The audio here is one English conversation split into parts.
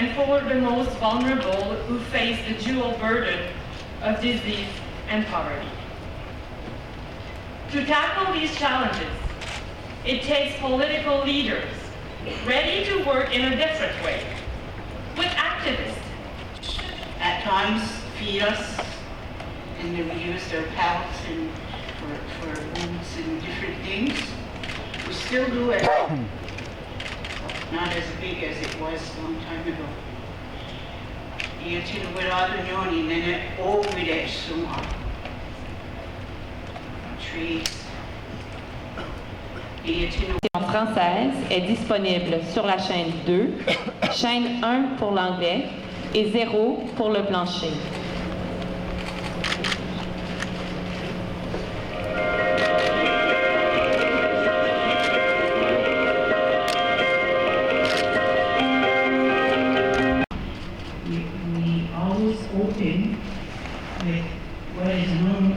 and for the most vulnerable who face the dual burden of disease and poverty. To tackle these challenges, it takes political leaders ready to work in a different way, with activists. At times feed us and then we use their pallets and for foods and different things. We still do it. Not as big as it was a long time ago. Iată numărată uniunii nene ovide suma. Trees. En française est disponible sur la chaîne 2, chaîne 1 pour l'anglais et 0 pour le plancher. We always open with what is known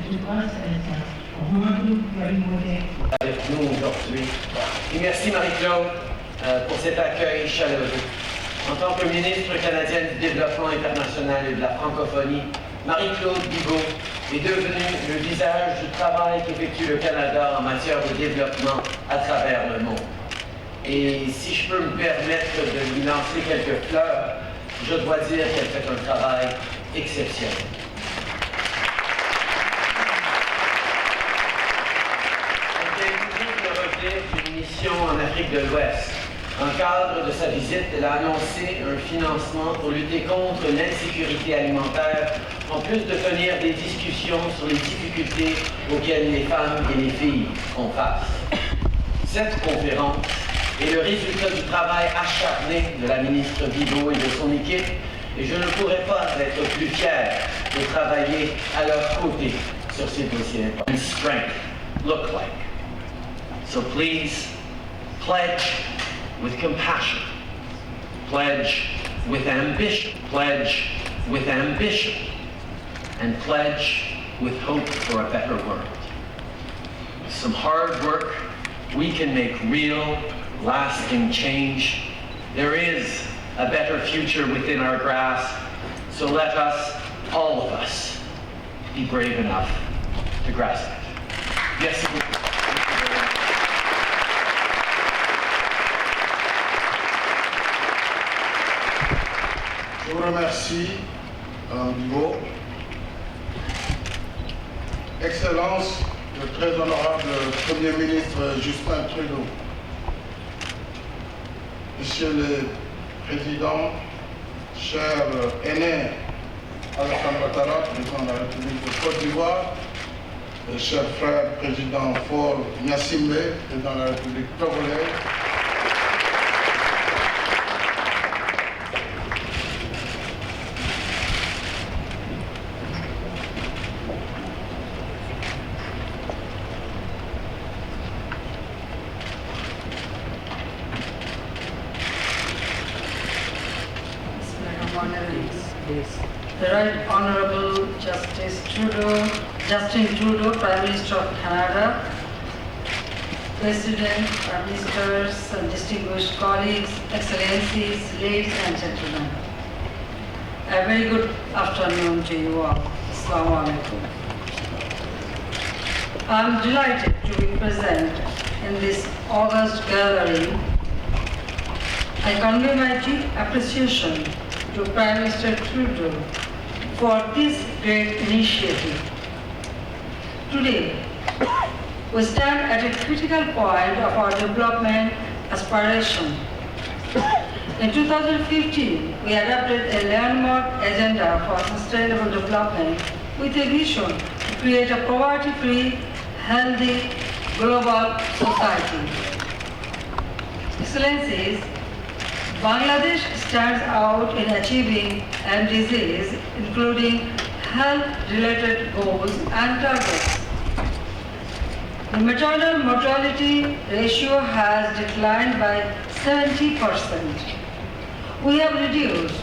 to us as a humble primordial. Avec nous aujourd'hui. Et merci Marie-Claude pour cet accueil chaleureux. En tant que ministre canadienne du Développement international et de la francophonie, Marie-Claude Bigot est devenue le visage du travail qu'effectue le Canada en matière de développement à travers le monde. Et si je peux me permettre de lui lancer quelques fleurs, je dois dire qu'elle fait un travail exceptionnel. D'une mission en Afrique de l'Ouest. Dans le cadre de sa visite, elle a annoncé un financement pour lutter contre l'insécurité alimentaire, en plus de tenir des discussions sur les difficultés auxquelles les femmes et les filles font face. Cette conférence est le résultat du travail acharné de la ministre Bigot et de son équipe, et je ne pourrais pas être plus fier de travailler à leur côté sur ces dossiers. And strength look like. So please, pledge with compassion, pledge with ambition, pledge with ambition, and pledge with hope for a better world. With some hard work, we can make real, lasting change. There is a better future within our grasp, so let us, all of us, be brave enough to grasp it. Merci beaucoup. Je vous remercie, Madame Bigot. Excellence, le très honorable Premier ministre Justin Trudeau. Monsieur le Président, cher aîné Alassane Ouattara, président de la République de Côte d'Ivoire, et cher frère président Faure Gnassingbé, président de la République togolaise, The Right Honorable Justin Trudeau, Prime Minister of Canada, President, Prime Ministers, and distinguished colleagues, Excellencies, ladies and gentlemen. A very good afternoon to you all. Assalamu alaikum. I am delighted to be present in this august gathering. I convey my deep appreciation to Prime Minister Trudeau for this great initiative. Today, we stand at a critical point of our development aspiration. In 2015, we adopted a landmark agenda for sustainable development with a vision to create a poverty-free, healthy, global society. Excellencies, Bangladesh stands out in achieving MDGs, including health-related goals and targets. The maternal mortality ratio has declined by 70%. We have reduced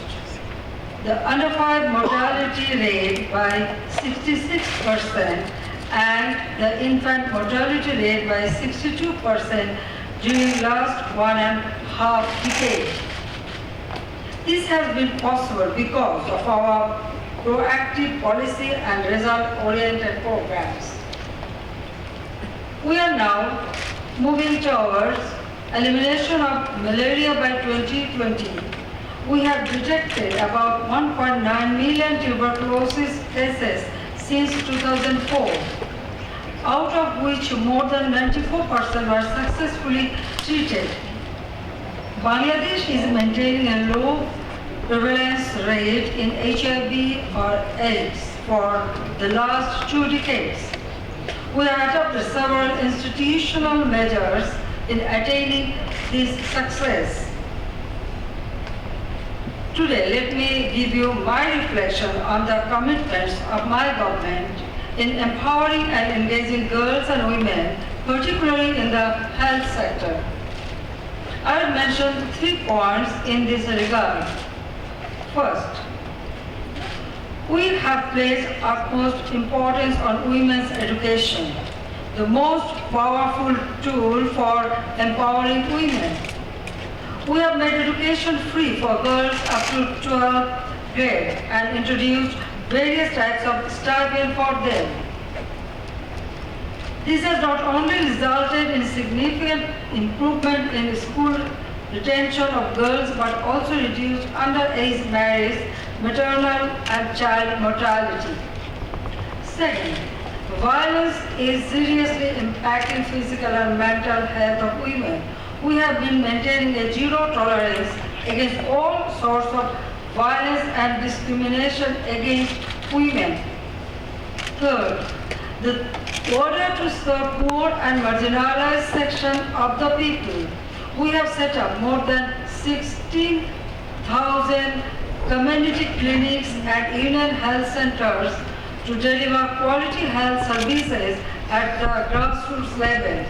the under 5 mortality rate by 66% and the infant mortality rate by 62% during last 1.5 decades. This has been possible because of our proactive policy and result-oriented programs. We are now moving towards elimination of malaria by 2020. We have detected about 1.9 million tuberculosis cases since 2004, out of which more than 94% were successfully treated. Bangladesh is maintaining a low prevalence rate in HIV or AIDS for the last 2 decades. We have adopted several institutional measures in attaining this success. Today, let me give you my reflection on the commitments of my government in empowering and engaging girls and women, particularly in the health sector. I will mention 3 points in this regard. First, we have placed utmost importance on women's education, the most powerful tool for empowering women. We have made education free for girls up to 12th grade and introduced various types of stipend for them. This has not only resulted in significant improvement in school retention of girls but also reduced underage marriage, maternal and child mortality. Second, violence is seriously impacting physical and mental health of women. We have been maintaining a zero tolerance against all sorts of violence and discrimination against women. Third, in order to serve poor and marginalized section of the people, we have set up more than 16,000 community clinics and union health centers to deliver quality health services at the grassroots level.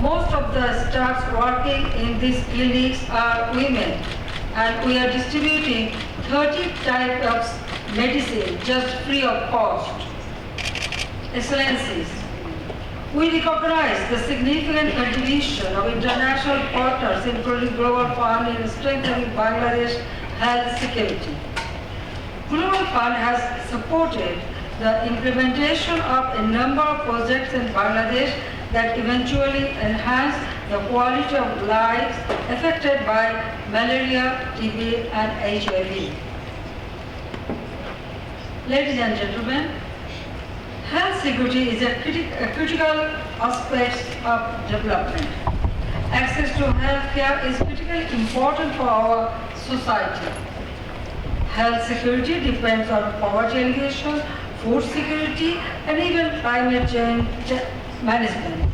Most of the staff working in these clinics are women, and we are distributing 30 types of medicine just free of cost. Excellencies, we recognize the significant contribution of international partners, including Global Fund, in strengthening Bangladesh health security. Global Fund has supported the implementation of a number of projects in Bangladesh that eventually enhance the quality of lives affected by malaria, TB, and HIV. Ladies and gentlemen, health security is a critical aspect of development. Access to health care is critically important for our society. Health security depends on poverty alleviation, food security, and even climate change management.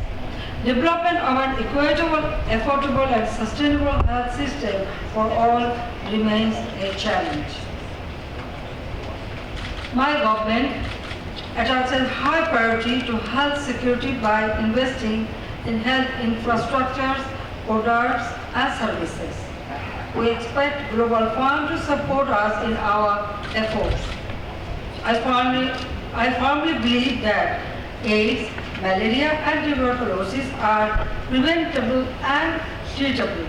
Development of an equitable, affordable, and sustainable health system for all remains a challenge. My government attaches high priority to health security by investing in health infrastructures, products, and services. We expect Global Fund to support us in our efforts. I firmly believe that AIDS, malaria, and tuberculosis are preventable and treatable.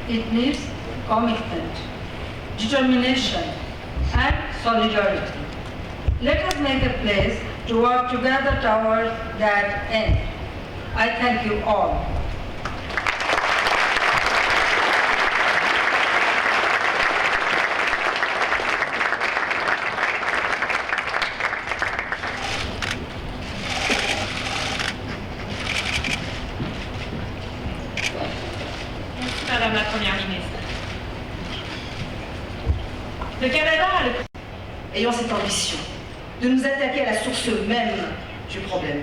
It needs commitment, determination, and solidarity. Let us make a place to work together towards that end. I thank you all. Madame la Première ministre. Le Canada a le... Ayons cette ambition de nous attaquer à la source même du problème.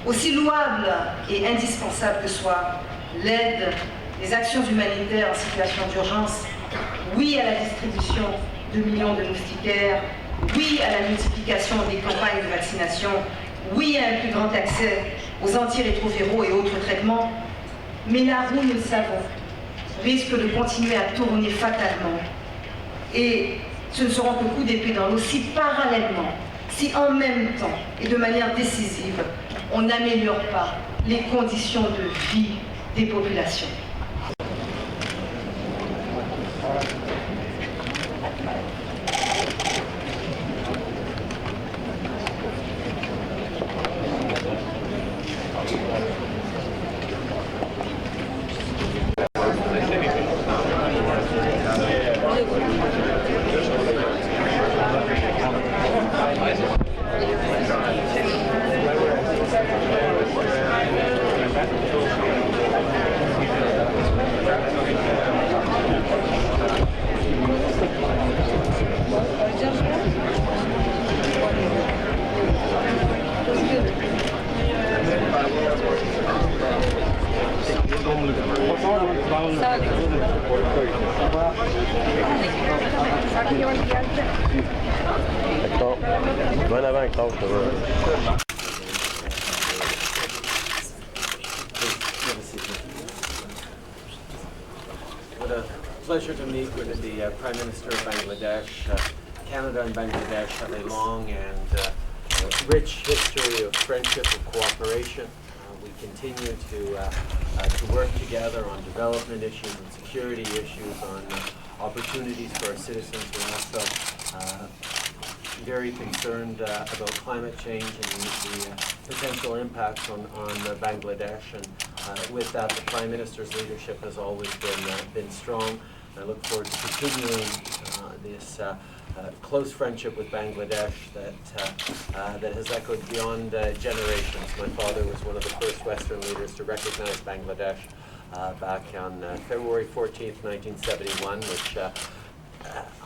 Aussi louable et indispensable que soit l'aide, les actions humanitaires en situation d'urgence, oui à la distribution de millions de moustiquaires, oui à la multiplication des campagnes de vaccination, oui à un plus grand accès aux antirétroviraux et autres traitements, mais la roue, nous le savons, risque de continuer à tourner fatalement. Et ce ne seront que coups d'épée dans l'eau si parallèlement, si en même temps et de manière décisive, on n'améliore pas les conditions de vie des populations. en avant avec l'autre. What a pleasure to meet with the Prime Minister of Bangladesh. Canada and Bangladesh have a long and rich history of friendship and cooperation. We continue to work together on development issues and security issues, on opportunities for our citizens. We're also very concerned about climate change and the potential impacts on Bangladesh. And with that, the Prime Minister's leadership has always been strong. I look forward to continuing this close friendship with Bangladesh that has echoed beyond generations. My father was one of the first Western leaders to recognize Bangladesh back on February 14th, 1971, which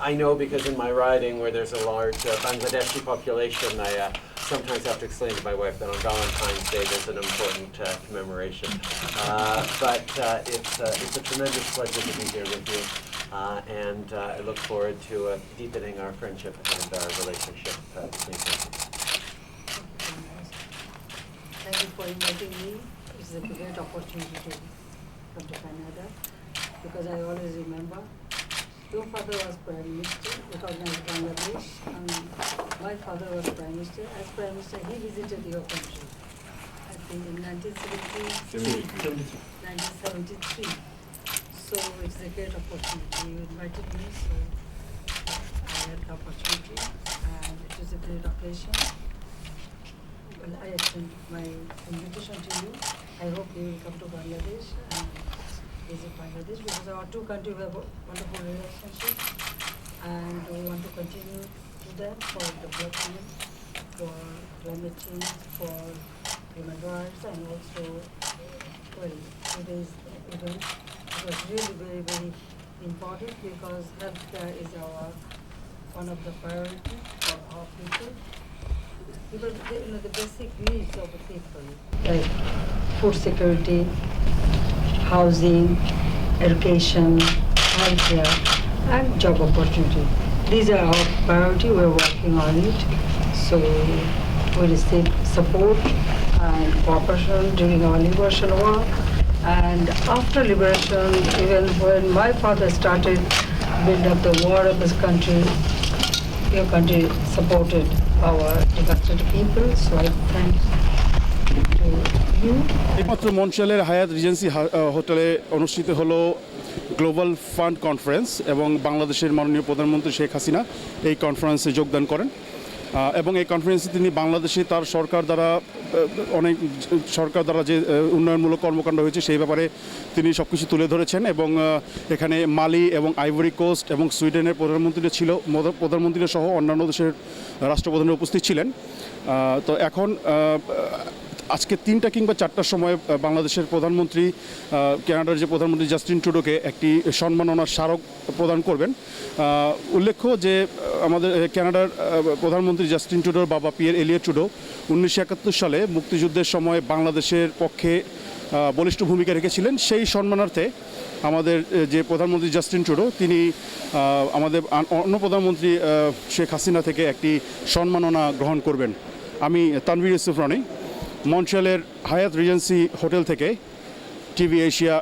I know because in my riding where there's a large Bangladeshi population, I sometimes have to explain to my wife that on Valentine's Day there's an important commemoration. But it's a tremendous pleasure to be here with you. And I look forward to deepening our friendship and our relationship. Thank you. Thank you for inviting me. It's a great opportunity to come to Canada because I always remember your father was Prime Minister, recognized Bangladesh, and my father was Prime Minister. As Prime Minister, he visited your country, I think in 1973. So it's a great opportunity. You invited me, so I had the opportunity, and it was a great occasion. Well, I extend my invitation to you. I hope you will come to Bangladesh and visit Bangladesh because our two countries have a wonderful relationship, and we want to continue to that for development, for climate change, for human rights, and also, well, today's event was really very, very important because healthcare is one of the priority for our people. Because the basic needs of the people, like food security, housing, education, healthcare, and job opportunity. These are our priority. We're working on it. So we receive support and cooperation during our liberation work. And after liberation, even when my father started build up the war of his country, your country supported our devastated people. So I thank you. এইমাত্র মন্ট্রিয়ালের হায়াত regency হোটেলে অনুষ্ঠিত হলো global fund conference এবং বাংলাদেশের মাননীয় প্রধানমন্ত্রী শেখ হাসিনা এই কনফারেন্সে যোগদান করেন এবং এই কনফারেন্সে তিনি বাংলাদেশে তার সরকার দ্বারা যে উন্নয়নমূলক কর্মকাণ্ড হয়েছে সেই ব্যাপারে তিনি সব কিছু তুলে ধরেছেন এবং এখানে মালি এবং আইভরি কোস্ট এবং সুইডেনের প্রধানমন্ত্রী সহ অন্যান্য দেশের রাষ্ট্রপ্রধানরা উপস্থিত ছিলেন। তো এখন আজকে 3টা কিংবা 4টার সময় বাংলাদেশের প্রধানমন্ত্রী কানাডার যে প্রধানমন্ত্রী জাস্টিন ট্রুডোকে একটি সম্মাননার স্মারক প্রদান করবেন। উল্লেখ্য যে আমাদের কানাডার প্রধানমন্ত্রী জাস্টিন ট্রুডোর বাবা পিয়ের এলিয়ট ট্রুডো 1971 সালে মুক্তিযুদ্ধের সময় বাংলাদেশের পক্ষে বলিষ্ঠ ভূমিকা রেখেছিলেন। সেই সম্মানার্থে আমাদের যে প্রধানমন্ত্রী জাস্টিন ট্রুডো তিনি আমাদের অন্য প্রধানমন্ত্রী শেখ হাসিনা থেকে একটি সম্মাননা গ্রহণ করবেন। আমি তানভীর ইউসুফ রনি, মন্ট্রিয়ালের হায়াত রিজেন্সি হোটেল থেকে টিভি এশিয়া।